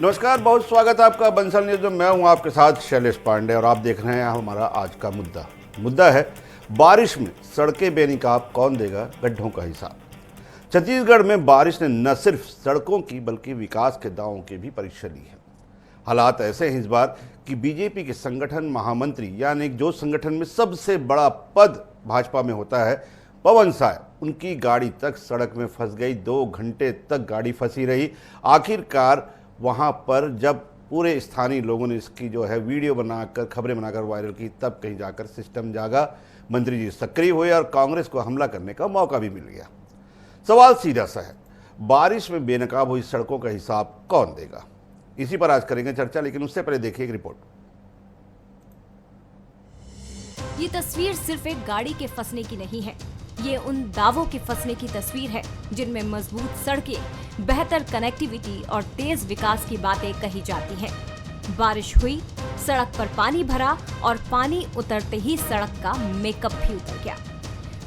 नमस्कार, बहुत स्वागत है आपका बंसल न्यूज में। मैं हूं आपके साथ शैलेश पांडे और आप देख रहे हैं हमारा आज का मुद्दा है बारिश में सड़कें बेनकाब, कौन देगा गड्ढों का हिसाब। छत्तीसगढ़ में बारिश ने न सिर्फ सड़कों की बल्कि विकास के दावों की भी परीक्षा ली है। हालात ऐसे हैं इस बार कि बीजेपी के संगठन महामंत्री, यानी जो संगठन में सबसे बड़ा पद भाजपा में होता है, पवन साय, उनकी गाड़ी तक सड़क में फंस गई। 2 घंटे तक गाड़ी फंसी रही। आखिरकार वहां पर जब पूरे स्थानीय लोगों ने इसकी वीडियो बनाकर, खबरें बनाकर वायरल की, तब कहीं जाकर सिस्टम जागा, मंत्री जी सक्रिय हुए और कांग्रेस को हमला करने का मौका भी मिल गया। सवाल सीधा सा है, बारिश में बेनकाब हुई सड़कों का हिसाब कौन देगा? इसी पर आज करेंगे चर्चा, लेकिन उससे पहले देखिए एक रिपोर्ट। ये तस्वीर सिर्फ एक गाड़ी के फंसने की नहीं है, ये उन दावों के फंसने की तस्वीर है जिनमें मजबूत सड़कें, बेहतर कनेक्टिविटी और तेज विकास की बातें कही जाती हैं। बारिश हुई, सड़क पर पानी भरा और पानी उतरते ही सड़क का मेकअप भी उतर गया।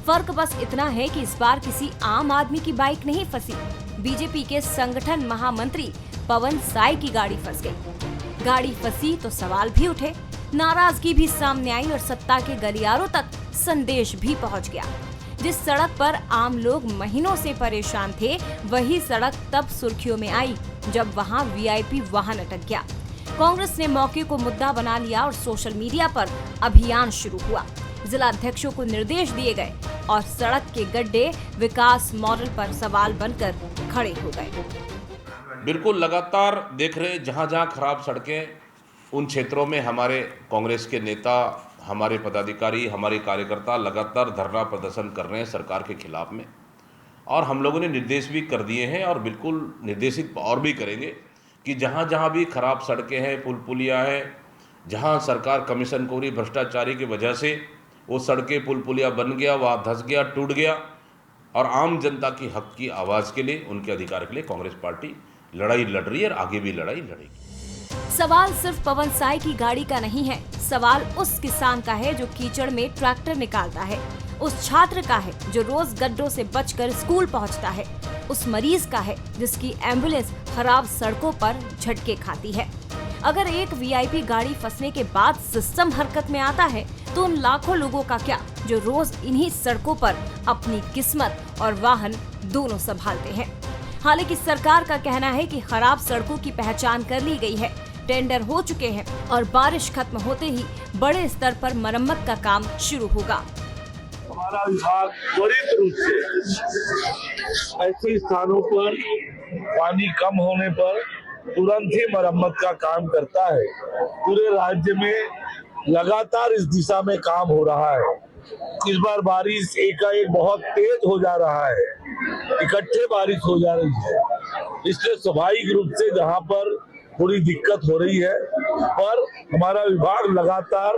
फर्क बस इतना है कि इस बार किसी आम आदमी की बाइक नहीं फंसी, बीजेपी के संगठन महामंत्री पवन साय की गाड़ी फंस गई। गाड़ी फंसी तो सवाल भी उठे, नाराजगी भी सामने आई और सत्ता के गलियारों तक संदेश भी पहुंच गया। जिस सड़क पर आम लोग महीनों से परेशान थे, वही सड़क तब सुर्खियों में आई जब वहां वीआईपी वाहन अटक गया। कांग्रेस ने मौके को मुद्दा बना लिया और सोशल मीडिया पर अभियान शुरू हुआ। जिला अध्यक्षों को निर्देश दिए गए और सड़क के गड्ढे विकास मॉडल पर सवाल बनकर खड़े हो गए। बिल्कुल लगातार देख रहे, जहां जहां खराब सड़कें, उन क्षेत्रों में हमारे कांग्रेस के नेता, हमारे पदाधिकारी, हमारे कार्यकर्ता लगातार धरना प्रदर्शन कर रहे हैं सरकार के खिलाफ में। और हम लोगों ने निर्देश भी कर दिए हैं और बिल्कुल निर्देशित और भी करेंगे कि जहां जहां भी खराब सड़कें हैं, पुल पुलिया है, जहां सरकार कमीशनखोरी, भ्रष्टाचारी की वजह से वो सड़कें पुल पुलिया बन गया, वहाँ धंस गया, टूट गया, और आम जनता की हक की आवाज़ के लिए, उनके अधिकार के लिए कांग्रेस पार्टी लड़ाई लड़ रही है और आगे भी लड़ाई लड़ेगी। सवाल सिर्फ पवन साय की गाड़ी का नहीं है, सवाल उस किसान का है जो कीचड़ में ट्रैक्टर निकालता है, उस छात्र का है जो रोज गड्ढों से बचकर स्कूल पहुंचता है, उस मरीज का है जिसकी एम्बुलेंस खराब सड़कों पर झटके खाती है। अगर एक वीआईपी गाड़ी फंसने के बाद सिस्टम हरकत में आता है, तो उन लाखों लोगों का क्या जो रोज इन्हीं सड़कों पर अपनी किस्मत और वाहन दोनों संभालते हैं। हालांकि सरकार का कहना है कि खराब सड़कों की पहचान कर ली गई है, टेंडर हो चुके हैं और बारिश खत्म होते ही बड़े स्तर पर मरम्मत का काम शुरू होगा। हमारा विभाग त्वरित रूप से ऐसे स्थानों पर पानी कम होने पर तुरंत ही मरम्मत का काम करता है। पूरे राज्य में लगातार इस दिशा में काम हो रहा है। इस बार बारिश एकाएक बहुत तेज हो जा रहा है, इकट्ठे बारिश हो जा रही है, इसलिए स्वाभाविक रूप से जहाँ पर थोड़ी दिक्कत हो रही है, पर हमारा विभाग लगातार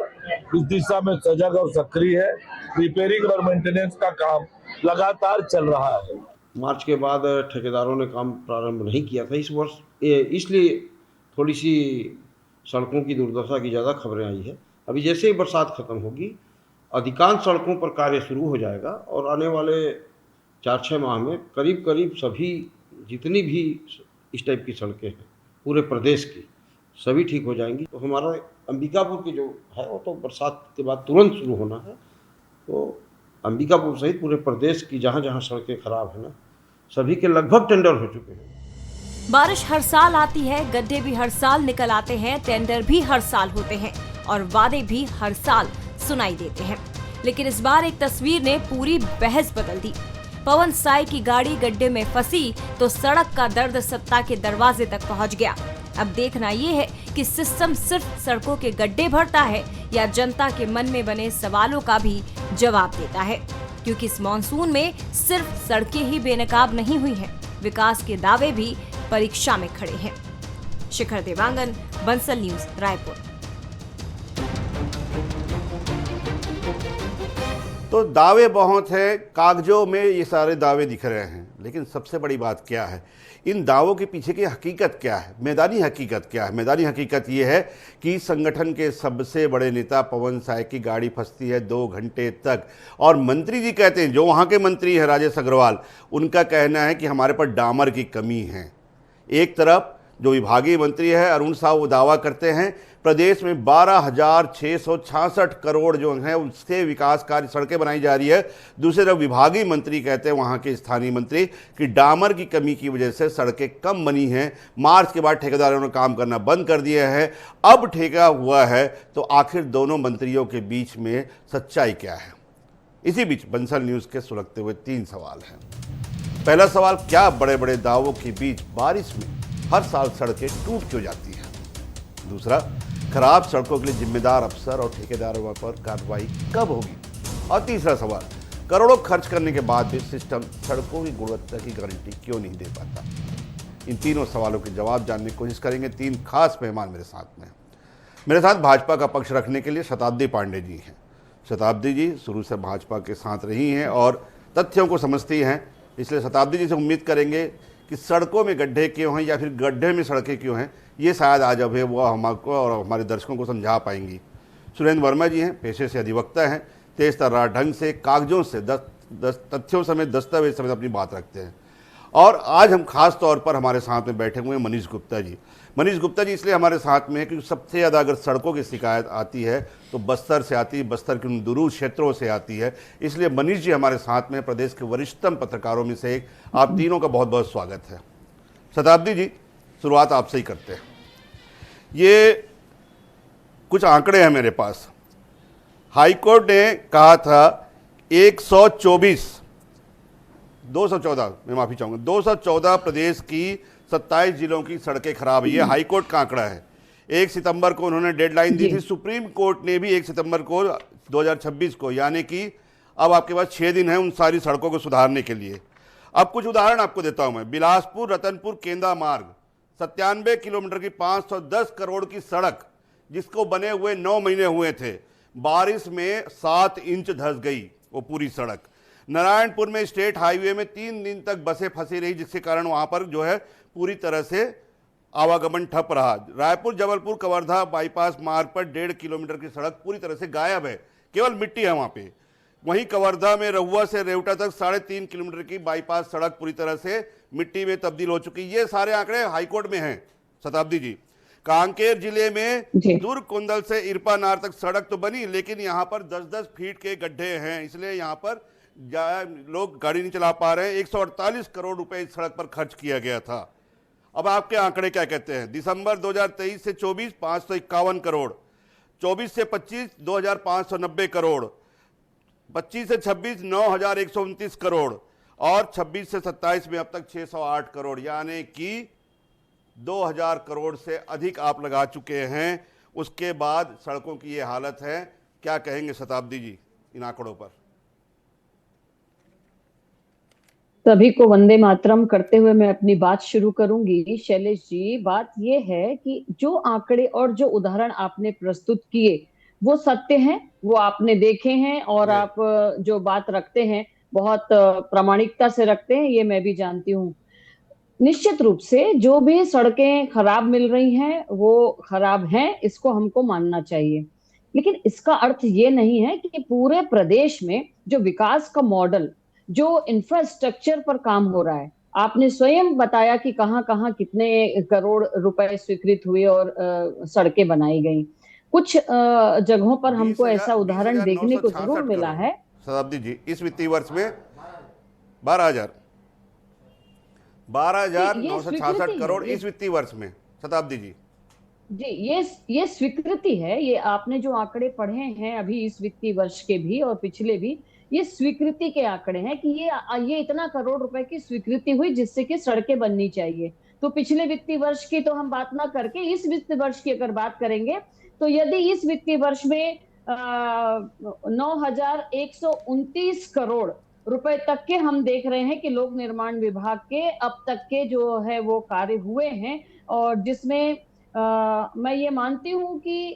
इस दिशा में सजग और सक्रिय है। रिपेयरिंग और मेंटेनेंस का काम लगातार चल रहा है। मार्च के बाद ठेकेदारों ने काम प्रारंभ नहीं किया था इस वर्ष, इसलिए थोड़ी सी सड़कों की दुर्दशा की ज़्यादा खबरें आई है। अभी जैसे ही बरसात खत्म होगी, अधिकांश सड़कों पर कार्य शुरू हो जाएगा और आने वाले 4-6 माह में करीब करीब सभी जितनी भी इस टाइप की सड़कें हैं पूरे प्रदेश की, सभी ठीक हो जाएंगी। तो हमारा अंबिकापुर की जो है वो तो बरसात के बाद तुरंत शुरू होना है। तो अंबिकापुर सहित पूरे प्रदेश की जहाँ जहाँ सड़कें खराब है ना, सभी के लगभग टेंडर हो चुके हैं। बारिश हर साल आती है, गड्ढे भी हर साल निकल आते हैं, टेंडर भी हर साल होते हैं और वादे भी हर साल सुनाई देते हैं। लेकिन इस बार एक तस्वीर ने पूरी बहस बदल दी। पवन साय की गाड़ी गड्ढे में फंसी तो सड़क का दर्द सत्ता के दरवाजे तक पहुंच गया। अब देखना ये है कि सिस्टम सिर्फ सड़कों के गड्ढे भरता है या जनता के मन में बने सवालों का भी जवाब देता है, क्योंकि इस मॉनसून में सिर्फ सड़कें ही बेनकाब नहीं हुई हैं, विकास के दावे भी परीक्षा में खड़े हैं। शिखर देवांगन, बंसल न्यूज, रायपुर। तो दावे बहुत है, कागजों में ये सारे दावे दिख रहे हैं, लेकिन सबसे बड़ी बात क्या है, इन दावों के पीछे की हकीकत क्या है, मैदानी हकीकत क्या है? मैदानी हकीकत ये है कि संगठन के सबसे बड़े नेता पवन साय की गाड़ी फंसती है 2 घंटे तक, और मंत्री जी कहते हैं, जो वहाँ के मंत्री है राजेश अग्रवाल, उनका कहना है कि हमारे पर डामर की कमी है। एक तरफ जो विभागीय मंत्री है अरुण साहू, वो दावा करते हैं प्रदेश में 12,666 करोड़ जो हैं उससे विकास कार्य सड़कें बनाई जा रही है। दूसरी तरफ विभागीय मंत्री कहते हैं, वहाँ के स्थानीय मंत्री, कि डामर की कमी की वजह से सड़कें कम बनी हैं। मार्च के बाद ठेकेदारों ने काम करना बंद कर दिया है, अब ठेका हुआ है। तो आखिर दोनों मंत्रियों के बीच में सच्चाई क्या है? इसी बीच बंसल न्यूज़ के सुलगते हुए 3 सवाल हैं। पहला सवाल, क्या बड़े बड़े दावों के बीच बारिश में हर साल सड़कें टूट क्यों जाती हैं? दूसरा, खराब सड़कों के लिए जिम्मेदार अफसर और ठेकेदारों पर कार्रवाई कब होगी? और तीसरा सवाल, करोड़ों खर्च करने के बाद भी सिस्टम सड़कों की गुणवत्ता की गारंटी क्यों नहीं दे पाता? इन तीनों सवालों के जवाब जानने की कोशिश करेंगे। 3 खास मेहमान मेरे साथ में। मेरे साथ भाजपा का पक्ष रखने के लिए शताब्दी पांडे जी हैं। शताब्दी जी शुरू से भाजपा के साथ रही हैं और तथ्यों को समझती हैं, इसलिए शताब्दी जी से उम्मीद करेंगे कि सड़कों में गड्ढे क्यों हैं या फिर गड्ढे में सड़कें क्यों हैं, ये शायद आज अब है वो हमको और हमारे दर्शकों को समझा पाएंगी। सुरेंद्र वर्मा जी हैं, पेशे से अधिवक्ता हैं, तेज तर्रार ढंग से कागजों से तथ्यों समेत दस्तावेज समेत अपनी बात रखते हैं। और आज हम खास तौर पर हमारे साथ में बैठे हुए हैं मनीष गुप्ता जी। मनीष गुप्ता जी इसलिए हमारे साथ में है क्योंकि सबसे ज़्यादा अगर सड़कों की शिकायत आती है तो बस्तर से आती है, बस्तर के उन दूर क्षेत्रों से आती है। इसलिए मनीष जी हमारे साथ में, प्रदेश के वरिष्ठतम पत्रकारों में से एक। आप तीनों का बहुत बहुत स्वागत है। शताब्दी जी, शुरुआत आपसे ही करते हैं। ये कुछ आंकड़े हैं मेरे पास। हाईकोर्ट ने कहा था 214 मैं माफ़ी चाहूँगा, 214 प्रदेश की 27 जिलों की सड़कें खराब है। ये हाईकोर्ट का आंकड़ा है। 1 सितंबर को उन्होंने डेडलाइन दी थी। सुप्रीम कोर्ट ने भी 1 सितंबर को 2026 को, यानी कि अब आपके पास 6 दिन हैं उन सारी सड़कों को सुधारने के लिए। अब कुछ उदाहरण आपको देता हूं मैं। बिलासपुर रतनपुर केंदा मार्ग 97 किलोमीटर की 510 करोड़ की सड़क, जिसको बने हुए 9 महीने हुए थे, बारिश में 7 इंच धंस गई वो पूरी सड़क। नारायणपुर में स्टेट हाईवे में 3 दिन तक बसें फंसी रही, जिसके कारण वहां पर जो है पूरी तरह से आवागमन ठप रहा। रायपुर जबलपुर कवर्धा बाईपास मार्ग पर 1.5 किलोमीटर की सड़क पूरी तरह से गायब है, केवल मिट्टी है वहां पे। वहीं कवर्धा में रहुआ से रेवटा तक 3.5 किलोमीटर की बाईपास सड़क पूरी तरह से मिट्टी में तब्दील हो चुकी। ये सारे आंकड़े हाईकोर्ट में हैं। शताब्दी जी, कांकेर जिले में दुर्ग कुंदल से इरपानार तक सड़क तो बनी, लेकिन यहाँ पर 10-10 फीट के गड्ढे हैं, इसलिए यहाँ पर लोग गाड़ी नहीं चला पा रहे हैं। 148 करोड़ रुपए इस सड़क पर खर्च किया गया था। अब आपके आंकड़े क्या कहते हैं? दिसंबर 2023 से 24 551 करोड़, 24 से 25 2590 करोड़, 25 से 26 9129 करोड़ और 26 से 27 में अब तक 608 करोड़, यानी कि 2000 करोड़ से अधिक आप लगा चुके हैं। उसके बाद सड़कों की ये हालत है। क्या कहेंगे शताब्दी जी इन आंकड़ों पर? सभी को वंदे मातरम करते हुए मैं अपनी बात शुरू करूंगी। शैलेश जी, बात यह है कि जो आंकड़े और जो उदाहरण आपने प्रस्तुत किए वो सत्य हैं, वो आपने देखे हैं और आप जो बात रखते हैं बहुत प्रामाणिकता से रखते हैं, ये मैं भी जानती हूँ। निश्चित रूप से जो भी सड़कें खराब मिल रही हैं वो खराब हैं, इसको हमको मानना चाहिए। लेकिन इसका अर्थ ये नहीं है कि पूरे प्रदेश में जो विकास का मॉडल, जो इंफ्रास्ट्रक्चर पर काम हो रहा है, आपने स्वयं बताया कि कहाँ कहाँ कितने करोड़ रुपए स्वीकृत हुए और सड़कें बनाई गई। कुछ जगहों पर हमको ऐसा उदाहरण देखने को जरूर मिला है। शताब्दी जी, इस वित्तीय वर्ष में 12,966 करोड़ इस वित्तीय वर्ष में। शताब्दी जी ये स्वीकृति है। ये आपने जो आंकड़े पढ़े हैं अभी इस वित्तीय वर्ष के भी और पिछले भी, ये स्वीकृति के आंकड़े हैं कि ये इतना करोड़ रुपए की स्वीकृति हुई जिससे कि सड़कें बननी चाहिए। तो पिछले वित्तीय वर्ष की तो हम बात ना करके इस वित्तीय वर्ष की अगर बात करेंगे तो यदि इस वित्तीय वर्ष में 9,129 करोड़ रुपए तक के हम देख रहे हैं कि लोक निर्माण विभाग के अब तक के जो है वो कार्य हुए हैं, और जिसमें मैं ये मानती हूँ कि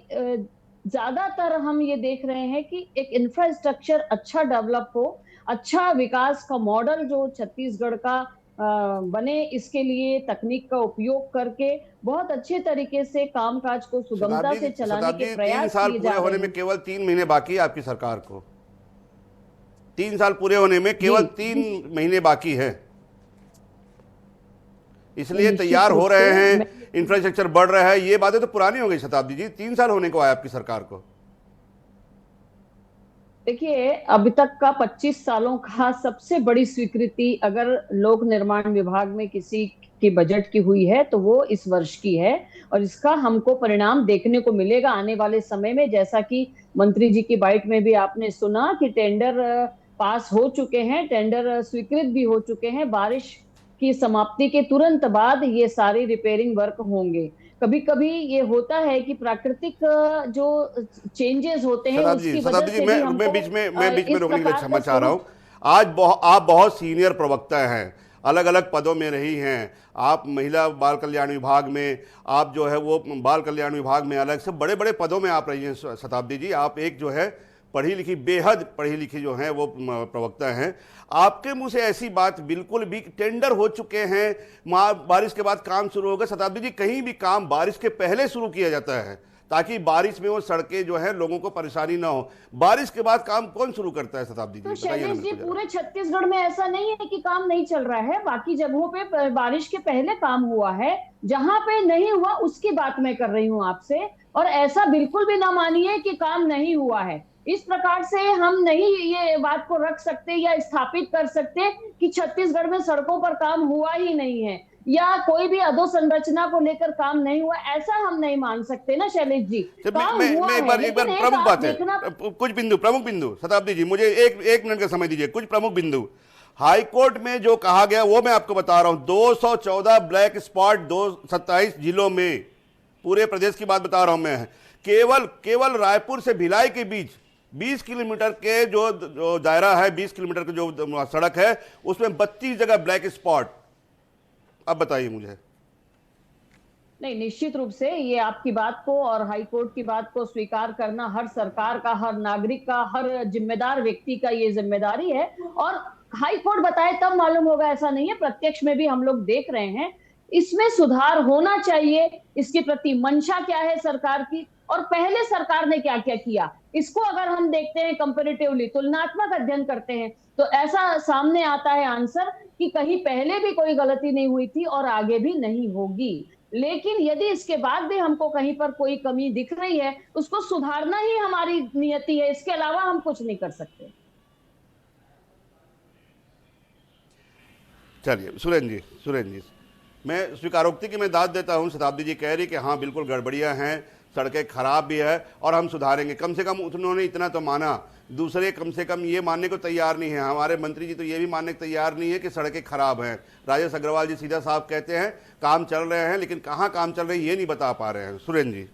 ज्यादातर हम ये देख रहे हैं कि एक इंफ्रास्ट्रक्चर अच्छा डेवलप हो, अच्छा विकास का मॉडल जो छत्तीसगढ़ का बने, इसके लिए तकनीक का उपयोग करके बहुत अच्छे तरीके से कामकाज को सुगमता से चलाने के प्रयास किए जा रहे हैं। 3 साल पूरे होने में केवल 3 महीने बाकी है आपकी सरकार को। 3 साल पूरे होने में केवल 3 महीने बाकी है, इसलिए तैयार हो रहे हैं। इंफ्रास्ट्रक्चर बढ़ रहा है, ये बातें तो पुरानी हो गई शताब्दी जी, 3 साल होने को आया आपकी सरकार को। देखिए, अभी तक का 25 सालों का सबसे बड़ी स्वीकृति अगर लोक निर्माण विभाग में किसी की बजट की हुई है तो वो इस वर्ष की है, और इसका हमको परिणाम देखने को मिलेगा आने वाले समय में। जैसा कि मंत्री जी की बाइट में भी आपने सुना कि टेंडर पास हो चुके हैं, टेंडर स्वीकृत भी हो चुके हैं। बारिश की समाप्ति के तुरंत बाद ये सारे रिपेयरिंग वर्क होंगे। कभी कभी ये होता है कि प्राकृतिक जो चेंजेस होते हैं उसकी वजह शताब्दी से जी, भी मैं हमको बीच में इस रोकने के लिए प्रकार क्षमा का चाह रहा हूं। आप बहुत सीनियर प्रवक्ता हैं, अलग अलग पदों में रही हैं, आप महिला बाल कल्याण विभाग में, आप जो है वो बाल कल्याण विभाग में अलग से बड़े बड़े पदों में आप रही हैं शताब्दी जी। आप एक जो है पढ़ी लिखी, बेहद पढ़ी लिखी जो हैं वो प्रवक्ता हैं। आपके मुंह से ऐसी बात बिल्कुल भी, टेंडर हो चुके हैं, बारिश के बाद काम शुरू होगा। शताब्दी जी, कहीं भी काम बारिश के पहले शुरू किया जाता है ताकि बारिश में वो सड़कें जो है लोगों को परेशानी ना हो। बारिश के बाद काम कौन शुरू करता है शताब्दी जी? तो बताइए ना शैलेश जी, मेरे को पूरे छत्तीसगढ़ में ऐसा नहीं है कि काम नहीं चल रहा है। बाकी जगहों पे बारिश के पहले काम हुआ है, जहां पे नहीं हुआ उसकी बात मैं कर रही हूं आपसे। और ऐसा बिल्कुल भी ना मानिए कि काम नहीं हुआ है। इस प्रकार से हम नहीं ये बात को रख सकते या स्थापित कर सकते कि छत्तीसगढ़ में सड़कों पर काम हुआ ही नहीं है या कोई भी अधोसंरचना को लेकर काम नहीं हुआ, ऐसा हम नहीं मान सकते ना शैलेश जी। काम हुआ है, एक बार लेकिन प्रमुख आप बात है, देखना। कुछ प्रमुख बिंदु शताब्दी जी, मुझे एक मिनट का समय दीजिए। कुछ प्रमुख बिंदु हाईकोर्ट में जो कहा गया वो मैं आपको बता रहा हूं। 214 ब्लैक स्पॉट 27 जिलों में, पूरे प्रदेश की बात बता रहा हूं मैं। केवल रायपुर से भिलाई के बीच 20 किलोमीटर के जो दायरा है, 20 किलोमीटर की जो सड़क है, उसमें 32 जगह ब्लैक स्पॉट। अब बताइए मुझे। नहीं, निश्चित रूप से ये आपकी बात को और हाई कोर्ट की बात को स्वीकार करना हर सरकार का, हर नागरिक का, हर जिम्मेदार व्यक्ति का ये जिम्मेदारी है। और हाई कोर्ट बताए तब मालूम होगा, ऐसा नहीं है। प्रत्यक्ष में भी हम लोग देख रहे हैं, इसमें सुधार होना चाहिए। इसके प्रति मंशा क्या है सरकार की, और पहले सरकार ने क्या क्या किया, इसको अगर हम देखते हैं कंपैरेटिवली, तुलनात्मक अध्ययन करते हैं, तो ऐसा सामने आता है आंसर कि कहीं पहले भी कोई गलती नहीं हुई थी और आगे भी नहीं होगी। लेकिन यदि इसके बाद भी हमको कहीं पर कोई कमी दिख रही है, उसको सुधारना ही हमारी नियति है। इसके अलावा हम कुछ नहीं कर सकते। चलिए सुरेंद्र जी, मैं स्वीकारोक्ति की मैं दाद देता हूं। शताब्दी जी कह रही कि हाँ बिल्कुल गड़बड़ियां हैं, सड़कें खराब भी है और हम सुधारेंगे। कम से कम उन्होंने इतना तो माना, दूसरे कम से कम ये मानने को तैयार नहीं है। हमारे मंत्री जी तो ये भी मानने को तैयार नहीं है कि सड़कें खराब हैं। राजेश अग्रवाल जी सीधा साफ कहते हैं काम चल रहे हैं, लेकिन कहाँ काम चल रहे हैं ये नहीं बता पा रहे हैं। सुरेंद्र जी,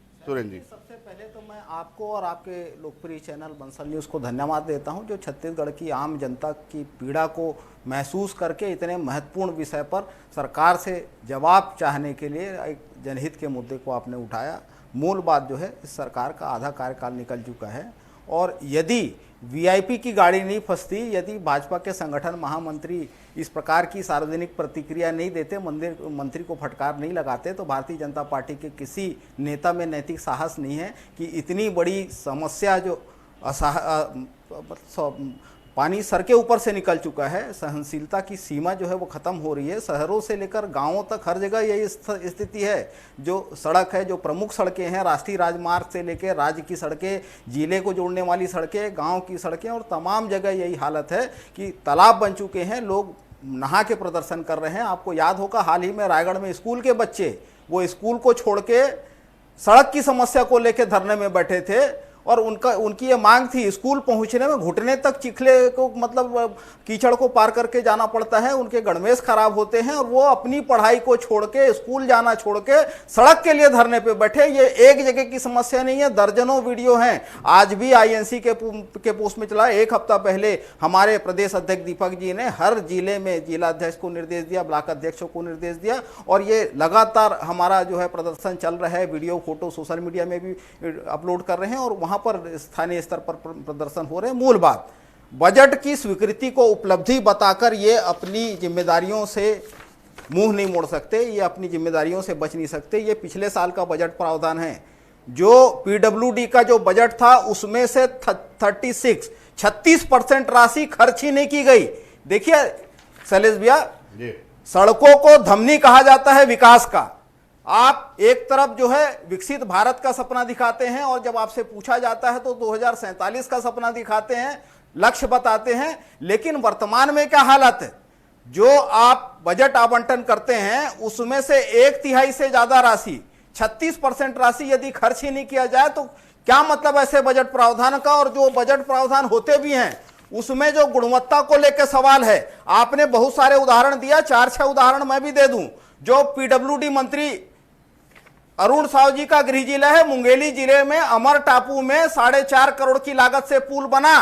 सबसे पहले तो मैं आपको और आपके लोकप्रिय चैनल बंसल न्यूज़ को धन्यवाद देता हूं, जो छत्तीसगढ़ की आम जनता की पीड़ा को महसूस करके इतने महत्वपूर्ण विषय पर सरकार से जवाब चाहने के लिए एक जनहित के मुद्दे को आपने उठाया। मूल बात जो है, इस सरकार का आधा कार्यकाल निकल चुका है और यदि वीआईपी की गाड़ी नहीं फंसती, यदि भाजपा के संगठन महामंत्री इस प्रकार की सार्वजनिक प्रतिक्रिया नहीं देते, मंत्री को फटकार नहीं लगाते, तो भारतीय जनता पार्टी के किसी नेता में नैतिक साहस नहीं है कि इतनी बड़ी समस्या जो पानी सर के ऊपर से निकल चुका है, सहनशीलता की सीमा जो है वो ख़त्म हो रही है। शहरों से लेकर गांवों तक हर जगह यही स्थिति है। जो सड़क है, जो प्रमुख सड़कें हैं, राष्ट्रीय राजमार्ग से लेकर राज्य की सड़कें, जिले को जोड़ने वाली सड़कें, गांव की सड़कें, और तमाम जगह यही हालत है कि तालाब बन चुके हैं, लोग नहा के प्रदर्शन कर रहे हैं। आपको याद होगा हाल ही में रायगढ़ में स्कूल के बच्चे वो स्कूल को छोड़ के सड़क की समस्या को लेकर धरने में बैठे थे और उनकी ये मांग थी, स्कूल पहुंचने में घुटने तक चिखले को, मतलब कीचड़ को पार करके जाना पड़ता है, उनके गणवेश खराब होते हैं और वो अपनी पढ़ाई को छोड़ के, स्कूल जाना छोड़ के सड़क के लिए धरने पे बैठे। ये एक जगह की समस्या नहीं है, दर्जनों वीडियो हैं। आज भी आईएनसी के पोस्ट में चला। एक हफ्ता पहले हमारे प्रदेश अध्यक्ष दीपक जी ने हर जिले में जिला अध्यक्ष को निर्देश दिया, ब्लॉक अध्यक्षों को निर्देश दिया, और ये लगातार हमारा जो है प्रदर्शन चल रहा है। वीडियो फोटो सोशल मीडिया में भी अपलोड कर रहे हैं और वहां पर स्थानीय स्तर पर प्रदर्शन हो रहे हैं। मूल बात, बजट की स्वीकृति को उपलब्धि बताकर ये अपनी जिम्मेदारियों से मुंह नहीं मोड़ सकते, ये अपनी जिम्मेदारियों से बच नहीं सकते। ये पिछले साल का बजट प्रावधान है। जो पीडब्ल्यूडी का जो बजट था उसमें से 36% राशि खर्च ही नहीं की गई। देखिए शैलेश भैया, सड़कों को धमनी कहा जाता है विकास का। आप एक तरफ जो है विकसित भारत का सपना दिखाते हैं और जब आपसे पूछा जाता है तो 2047 का सपना दिखाते हैं, लक्ष्य बताते हैं, लेकिन वर्तमान में क्या हालत है? जो आप बजट आवंटन करते हैं उसमें से 1/3 से ज्यादा राशि, 36% राशि यदि खर्च ही नहीं किया जाए तो क्या मतलब ऐसे बजट प्रावधान का? और जो बजट प्रावधान होते भी हैं उसमें जो गुणवत्ता को लेकर सवाल है। आपने बहुत सारे उदाहरण दिया, 4-6 उदाहरण मैं भी दे दूं। जो पीडब्ल्यूडी मंत्री अरुण साव जी का गृह जिला है, मुंगेली जिले में अमर टापू में 4.5 करोड़ की लागत से पुल बना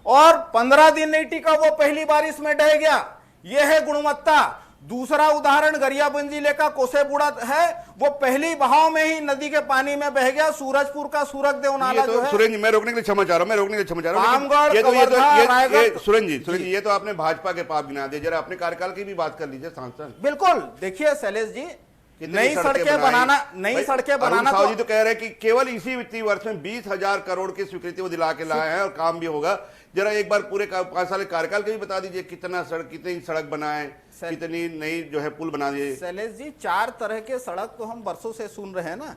और 15 दिन नहीं टिका, वो पहली बारिश में ढह गया। यह है गुणवत्ता। दूसरा उदाहरण गरियाबंद जिले का कोसेबुड़ा है, वो पहली बहाव में ही नदी के पानी में बह गया। सूरजपुर का सूरजदेव नाला जो है, सुरेंद्र जी, मैं रोकने के लिए क्षमा चाह रहा हूं, रामगढ़, सुरेंद्र जी, ये तो आपने भाजपा के पाप गिना दिए। जरा अपने कार्यकाल की भी बात कर लीजिए सांसद। बिल्कुल, देखिए शैलेश जी, नई सड़कें बनाना साहु जी तो कह रहे हैं कि केवल इसी वित्तीय वर्ष में 20,000 करोड़ की स्वीकृति वो दिला के लाए हैं और काम भी होगा। जरा एक बार पूरे 5 साल के कार्यकाल के भी बता दीजिए, कितनी सड़क बनाए, कितनी नई जो है पुल बना दिए। शैलेश जी, 4 तरह के सड़क तो हम बरसों से सुन रहे हैं ना।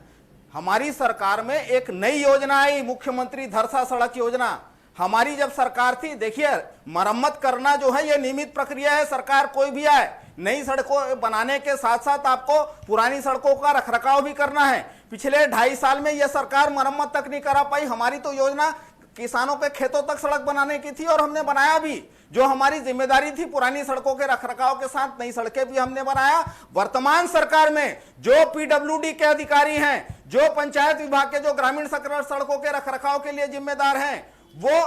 हमारी सरकार में एक नई योजना आई, मुख्यमंत्री धरसा सड़क योजना। हमारी जब सरकार थी, देखिए मरम्मत करना जो है ये नियमित प्रक्रिया है। सरकार कोई भी आए, नई सड़कों बनाने के साथ साथ आपको पुरानी सड़कों का रखरखाव भी करना है। पिछले 2.5 साल में यह सरकार मरम्मत तक नहीं करा पाई। हमारी तो योजना किसानों के खेतों तक सड़क बनाने की थी और हमने बनाया भी। जो हमारी जिम्मेदारी थी पुरानी सड़कों के रखरखाव के साथ नई सड़कें भी हमने बनाया। वर्तमान सरकार में जो पीडब्ल्यूडी के अधिकारी हैं, जो पंचायत विभाग के जो ग्रामीण सड़कों के रखरखाव के लिए जिम्मेदार हैं, वो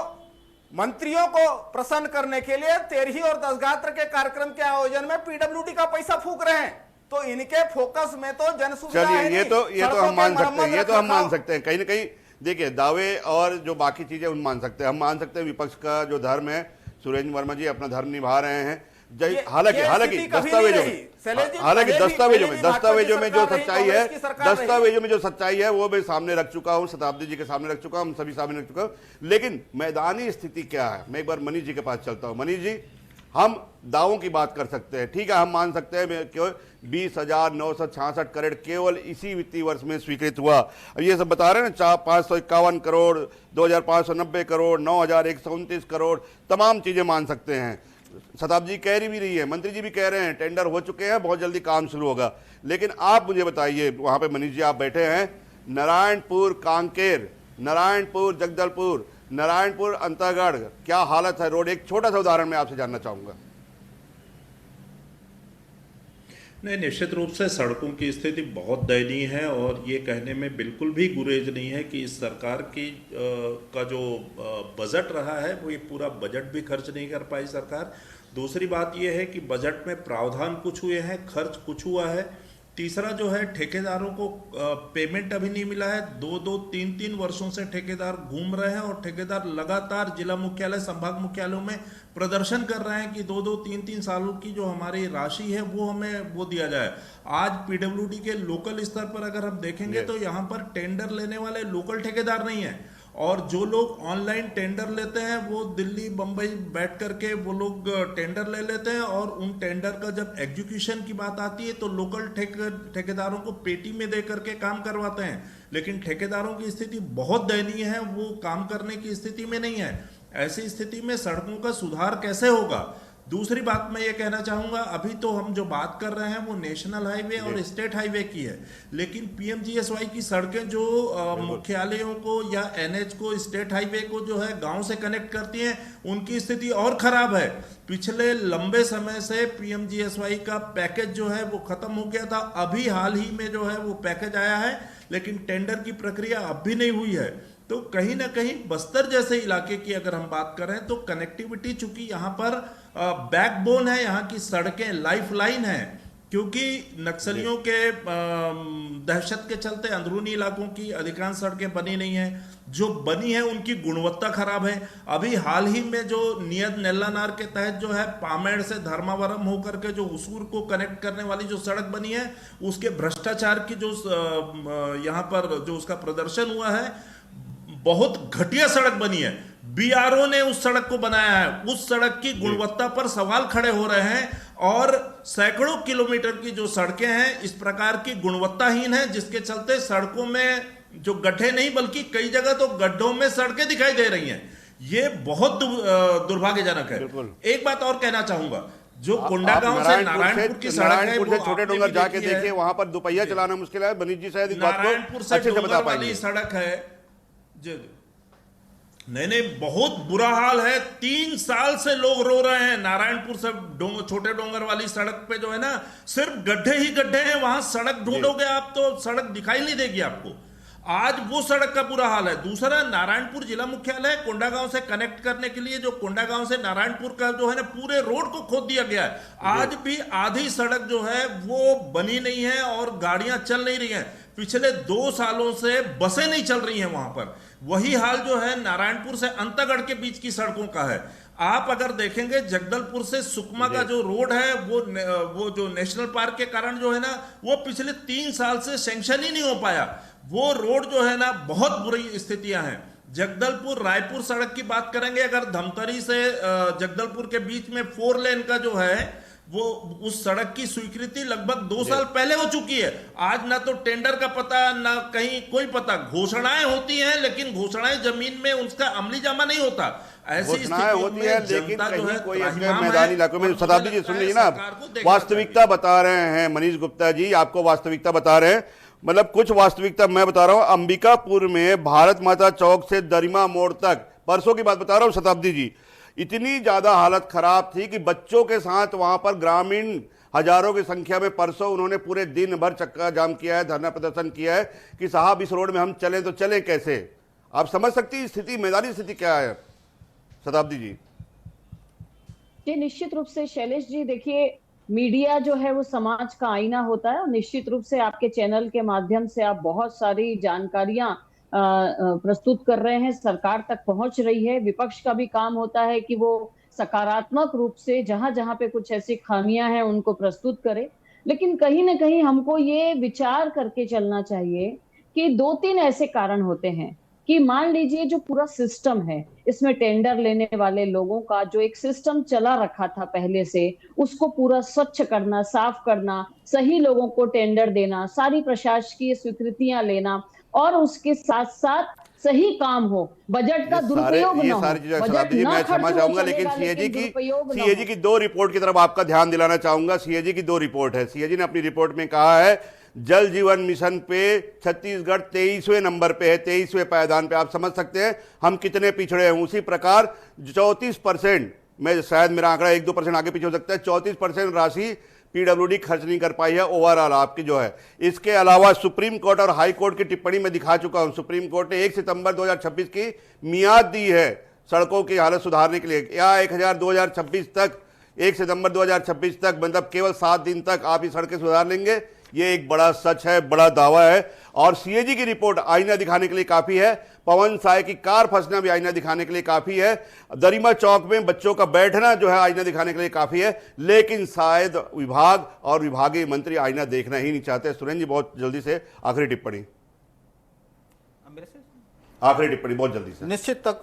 मंत्रियों को प्रसन्न करने के लिए 13 और 10 गात्र के कार्यक्रम के आयोजन में पीडब्ल्यूडी का पैसा फूक रहे हैं। तो इनके फोकस में तो जन सुविधा है। ये तो हम मान सकते हैं, ये तो हम मान सकते हैं। कहीं ना कहीं देखिए दावे और जो बाकी चीजें उन मान सकते हैं। हम मान सकते हैं विपक्ष का जो धर्म है, सुरेंद्र वर्मा जी अपना धर्म निभा रहे हैं। हालांकि दस्तावेजों में जो सच्चाई है वो मैं सामने रख चुका हूं, शताब्दी जी के सामने रख चुका हूं, हम सभी सामने रख चुका हूं। लेकिन मैदानी स्थिति क्या है, मैं एक बार मनीष जी के पास चलता हूं। मनीष जी, हम दावों की बात कर सकते हैं, ठीक है, हम मान सकते हैं कि 20,966 करोड़ केवल इसी वित्तीय वर्ष में स्वीकृत हुआ। अब ये सब बता रहे हैं ना, 551 करोड़, 2,590 करोड़, 9,129 करोड़, तमाम चीजें मान सकते हैं। शताब्दी कह रही है, मंत्री जी भी कह रहे हैं, टेंडर हो चुके हैं, बहुत जल्दी काम शुरू होगा। लेकिन आप मुझे बताइए, वहां पे मनीष जी आप बैठे हैं, नारायणपुर कांकेर, नारायणपुर जगदलपुर, नारायणपुर अंतागढ़, क्या हालत है रोड? एक छोटा सा उदाहरण मैं आपसे जानना चाहूंगा। नहीं, निश्चित रूप से सड़कों की स्थिति बहुत दयनीय है और ये कहने में बिल्कुल भी गुरेज नहीं है कि इस सरकार की का जो बजट रहा है वो ये पूरा बजट भी खर्च नहीं कर पाई सरकार। दूसरी बात ये है कि बजट में प्रावधान कुछ हुए हैं, खर्च कुछ हुआ है। तीसरा जो है, ठेकेदारों को पेमेंट अभी नहीं मिला है। 2-2, 3-3 वर्षों से ठेकेदार घूम रहे हैं और ठेकेदार लगातार जिला मुख्यालय, संभाग मुख्यालयों में प्रदर्शन कर रहे हैं कि 2-2, 3-3 सालों की जो हमारी राशि है वो हमें वो दिया जाए। आज पीडब्ल्यूडी के लोकल स्तर पर अगर हम देखेंगे तो यहाँ पर टेंडर लेने वाले लोकल ठेकेदार नहीं है और जो लोग ऑनलाइन टेंडर लेते हैं वो दिल्ली बम्बई बैठ करके वो लोग टेंडर ले लेते हैं और उन टेंडर का जब एग्जीक्यूशन की बात आती है तो लोकल ठेकेदारों को पेटी में दे करके काम करवाते हैं। लेकिन ठेकेदारों की स्थिति बहुत दयनीय है, वो काम करने की स्थिति में नहीं है। ऐसी स्थिति में सड़कों का सुधार कैसे होगा? दूसरी बात मैं ये कहना चाहूंगा, अभी तो हम जो बात कर रहे हैं वो नेशनल हाईवे और स्टेट हाईवे की है, लेकिन पीएमजीएसवाई की सड़कें जो मुख्यालयों को या एनएच को, स्टेट हाईवे को जो है गांव से कनेक्ट करती हैं, उनकी स्थिति और खराब है। पिछले लंबे समय से पीएमजीएसवाई का पैकेज जो है वो खत्म हो गया था। अभी हाल ही में जो है वो पैकेज आया है, लेकिन टेंडर की प्रक्रिया अब भी नहीं हुई है। तो कहीं ना कहीं बस्तर जैसे इलाके की अगर हम बात करें तो कनेक्टिविटी, चूंकि यहाँ पर बैकबोन है, यहाँ की सड़कें लाइफलाइन है, क्योंकि नक्सलियों के दहशत के चलते अंदरूनी इलाकों की अधिकांश सड़कें बनी नहीं है। जो बनी है उनकी गुणवत्ता खराब है। अभी हाल ही में जो नियत नेल्लानार के तहत जो है पामेड़ से धर्मावरम होकर के जो उसूर को कनेक्ट करने वाली जो सड़क बनी है, उसके भ्रष्टाचार की जो यहाँ पर जो उसका प्रदर्शन हुआ है, बहुत घटिया सड़क बनी है। बीआरओ ने उस सड़क को बनाया है, उस सड़क की गुणवत्ता पर सवाल खड़े हो रहे हैं। और सैकड़ों किलोमीटर की जो सड़कें हैं इस प्रकार की गुणवत्ताहीन है, जिसके चलते सड़कों में जो गड्ढे नहीं बल्कि कई जगह तो गड्ढों में सड़कें दिखाई दे रही हैं। ये बहुत दुर्भाग्यजनक है। एक बात और कहना चाहूंगा, जो कोंडागांव से नारायणपुर की सड़क है, नारायणपुर से छोटे डोंगर जाके देखिए, वहां पर दोपहिया चलाना मुश्किल है। मनीष जी शायद इस बात को नारायणपुर से अच्छे से बता डोंगर वाली पाएंगे। सड़क है जी, नहीं बहुत बुरा हाल है। 3 साल से लोग रो रहे हैं। नारायणपुर से छोटे डोंगर वाली सड़क पे जो है ना, सिर्फ गड्ढे ही गड्ढे हैं। वहां सड़क ढूंढोगे आप तो सड़क दिखाई नहीं देगी आपको। आज वो सड़क का बुरा हाल है। दूसरा, नारायणपुर जिला मुख्यालय कोंडागांव से कनेक्ट करने के लिए जो कोंडागांव से नारायणपुर का जो है ना पूरे रोड को खोद दिया गया है। आज भी आधी सड़क जो है वो बनी नहीं है और गाड़ियां चल नहीं रही हैं। पिछले 2 सालों से बसें नहीं चल रही हैं वहां पर। वही हाल जो है नारायणपुर से अंतागढ़ के बीच की सड़कों का है। आप अगर देखेंगे जगदलपुर से सुकमा का जो रोड है वो जो नेशनल पार्क के कारण जो है ना वो पिछले 3 साल से सैंक्शन ही नहीं हो पाया। वो रोड जो है ना बहुत बुरी स्थितियां हैं। जगदलपुर रायपुर सड़क की बात करेंगे, अगर धमतरी से जगदलपुर के बीच में 4 लेन का जो है वो उस सड़क की स्वीकृति लगभग 2 साल पहले हो चुकी है। आज ना तो टेंडर का पता ना कहीं कोई पता। घोषणाएं होती हैं लेकिन घोषणाएं जमीन में उसका अमली जामा नहीं होता। ऐसी घोषणाएं होती है लेकिन कहीं कोई अपने त्राहिमाम मैदानी इलाकों में। शताब्दी जी सुन लीजिए ना, वास्तविकता बता रहे हैं मनीष गुप्ता जी, आपको वास्तविकता बता रहे हैं। मतलब कुछ वास्तविकता मैं बता रहा हूं। अंबिकापुर में भारत माता चौक से दरिमा मोड़ तक, परसों की बात बता रहा हूं शताब्दी जी, इतनी ज्यादा हालत खराब थी कि बच्चों के साथ वहां पर ग्रामीण हजारों की संख्या में परसों उन्होंने पूरे दिन भर चक्का जाम किया है, धरना प्रदर्शन किया है कि साहब इस रोड में हम चलें तो चलें कैसे। आप समझ सकती हैं स्थिति, मैदानी स्थिति क्या है शताब्दी जी। जी निश्चित रूप से शैलेश जी, देखिए मीडिया जो है वो समाज का आईना होता है और निश्चित रूप से आपके चैनल के माध्यम से आप बहुत सारी जानकारियां प्रस्तुत कर रहे हैं, सरकार तक पहुंच रही है। विपक्ष का भी काम होता है कि वो सकारात्मक रूप से जहां जहां पे कुछ ऐसी खामियां हैं उनको प्रस्तुत करे। लेकिन कहीं ना कहीं हमको ये विचार करके चलना चाहिए कि 2-3 ऐसे कारण होते हैं कि मान लीजिए जो पूरा सिस्टम है, इसमें टेंडर लेने वाले लोगों का जो एक सिस्टम चला रखा था पहले से, उसको पूरा स्वच्छ करना, साफ करना, सही लोगों को टेंडर देना, सारी प्रशासकीय स्वीकृतियां लेना और उसके साथ साथ सही काम हो, बजट का दुरुपयोग न हो। बजट मैं क्षमा चाहूंगा लेकिन सीएजी की 2 रिपोर्ट की तरफ आपका ध्यान दिलाना चाहूंगा। सीएजी की 2 रिपोर्ट है। सीएजी ने अपनी रिपोर्ट में कहा है जल जीवन मिशन पे छत्तीसगढ़ 23वें नंबर पे है, 23वें पायदान पे। आप समझ सकते हैं हम कितने पिछड़े हैं। उसी प्रकार 34%, मैं शायद मेरा आंकड़ा 1-2% आगे पीछे हो सकता है, 34% राशि पीडब्ल्यूडी खर्च नहीं कर पाई है ओवरऑल आपकी जो है। इसके अलावा सुप्रीम कोर्ट और हाई कोर्ट की टिप्पणी में दिखा चुका हूं। सुप्रीम कोर्ट ने 1 सितंबर 2026 की मियाद दी है सड़कों की हालत सुधारने के लिए, या 2026 तक, 1 सितंबर 2026 तक, मतलब केवल 7 दिन तक आप ये सड़कें सुधार लेंगे। ये एक बड़ा सच है, बड़ा दावा है। और सीएजी की रिपोर्ट आईना दिखाने के लिए काफी है। पवन साय की कार फंसना भी आईना दिखाने के लिए काफी है। दरिमा चौक में बच्चों का बैठना जो है आईना दिखाने के लिए काफी है। लेकिन शायद विभाग और विभागीय मंत्री आईना देखना ही नहीं चाहते। सुरेंद्र जी बहुत जल्दी से आखिरी टिप्पणी बहुत जल्दी से। निश्चित तक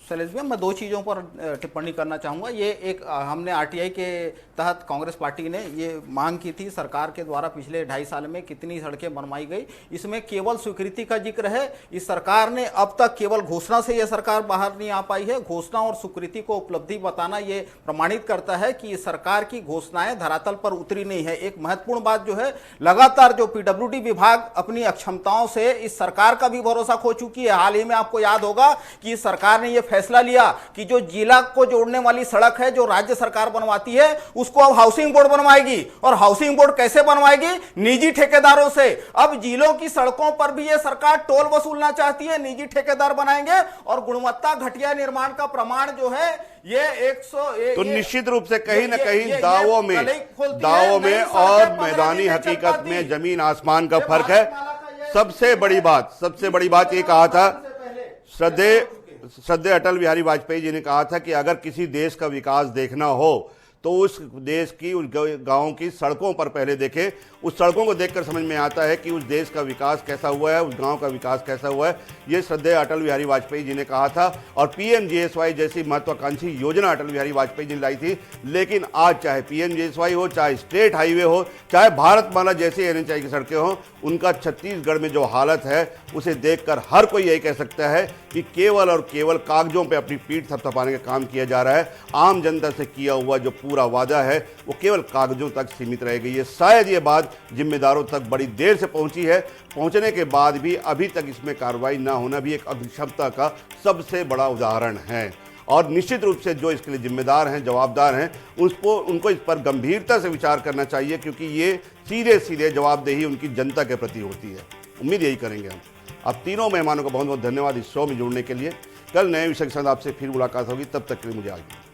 शैलेश भैया, मैं 2 चीज़ों पर टिप्पणी करना चाहूँगा। ये एक, हमने आरटीआई के तहत कांग्रेस पार्टी ने ये मांग की थी सरकार के द्वारा पिछले 2.5 साल में कितनी सड़कें बनवाई गई, इसमें केवल स्वीकृति का जिक्र है। इस सरकार ने अब तक केवल घोषणा से यह सरकार बाहर नहीं आ पाई है। घोषणा और स्वीकृति को उपलब्धि बताना ये प्रमाणित करता है कि सरकार की घोषणाएं धरातल पर उतरी नहीं है। एक महत्वपूर्ण बात जो है, लगातार जो पीडब्ल्यूडी विभाग अपनी अक्षमताओं से इस सरकार का भी भरोसा खो चुकी है। हाल ही में आपको याद होगा कि सरकार ने यह फैसला लिया कि जो जिला को जोड़ने वाली सड़क है जो राज्य सरकार बनवाती है उसको अब हाउसिंग बोर्ड बनवाएगी। और हाउसिंग बोर्ड कैसे बनवाएगी? निजी ठेकेदारों से। अब जिलों की सड़कों पर भी यह सरकार टोल वसूलना चाहती है, निजी ठेकेदार बनाएंगे और गुणवत्ता घटिया निर्माण का प्रमाण जो है ये 100। तो निश्चित रूप से कहीं ना कहीं दावों में और मैदानी हकीकत में जमीन आसमान का फर्क है। सबसे बड़ी बात ये कहा था श्रद्धेय अटल बिहारी वाजपेयी जी ने कहा था कि अगर किसी देश का विकास देखना हो तो उस देश की, उस गाँव की सड़कों पर पहले देखें। उस सड़कों को देखकर समझ में आता है कि उस देश का विकास कैसा हुआ है, उस गांव का विकास कैसा हुआ है। ये श्रद्धेय अटल बिहारी वाजपेयी जी ने कहा था और PMGSY जैसी महत्वाकांक्षी योजना अटल बिहारी वाजपेयी जी ने लाई थी। लेकिन आज चाहे PMGSY हो, चाहे स्टेट हाईवे हो, चाहे भारतमाला जैसी NHAI की सड़कें हों, उनका छत्तीसगढ़ में जो हालत है उसे देखकर हर कोई यही कह सकता है कि केवल और केवल कागजों पे अपनी पीठ थपथपाने का काम किया जा रहा है। आम जनता से किया हुआ जो पूरा वादा है वो केवल कागजों तक सीमित रह गई है। शायद ये बात जिम्मेदारों तक बड़ी देर से पहुंची है। पहुंचने के बाद भी अभी तक इसमें कार्रवाई ना होना भी एक अक्षमता का सबसे बड़ा उदाहरण है। और निश्चित रूप से जो इसके लिए जिम्मेदार हैं, जवाबदार हैं, उनको इस पर गंभीरता से विचार करना चाहिए, क्योंकि ये सीधे सीधे जवाबदेही उनकी जनता के प्रति होती है। उम्मीद यही करेंगे हम। अब तीनों मेहमानों का बहुत बहुत धन्यवाद इस शो में जुड़ने के लिए। कल नए विषय के साथ आपसे फिर मुलाकात होगी, तब तक के लिए मुझे आज्ञा।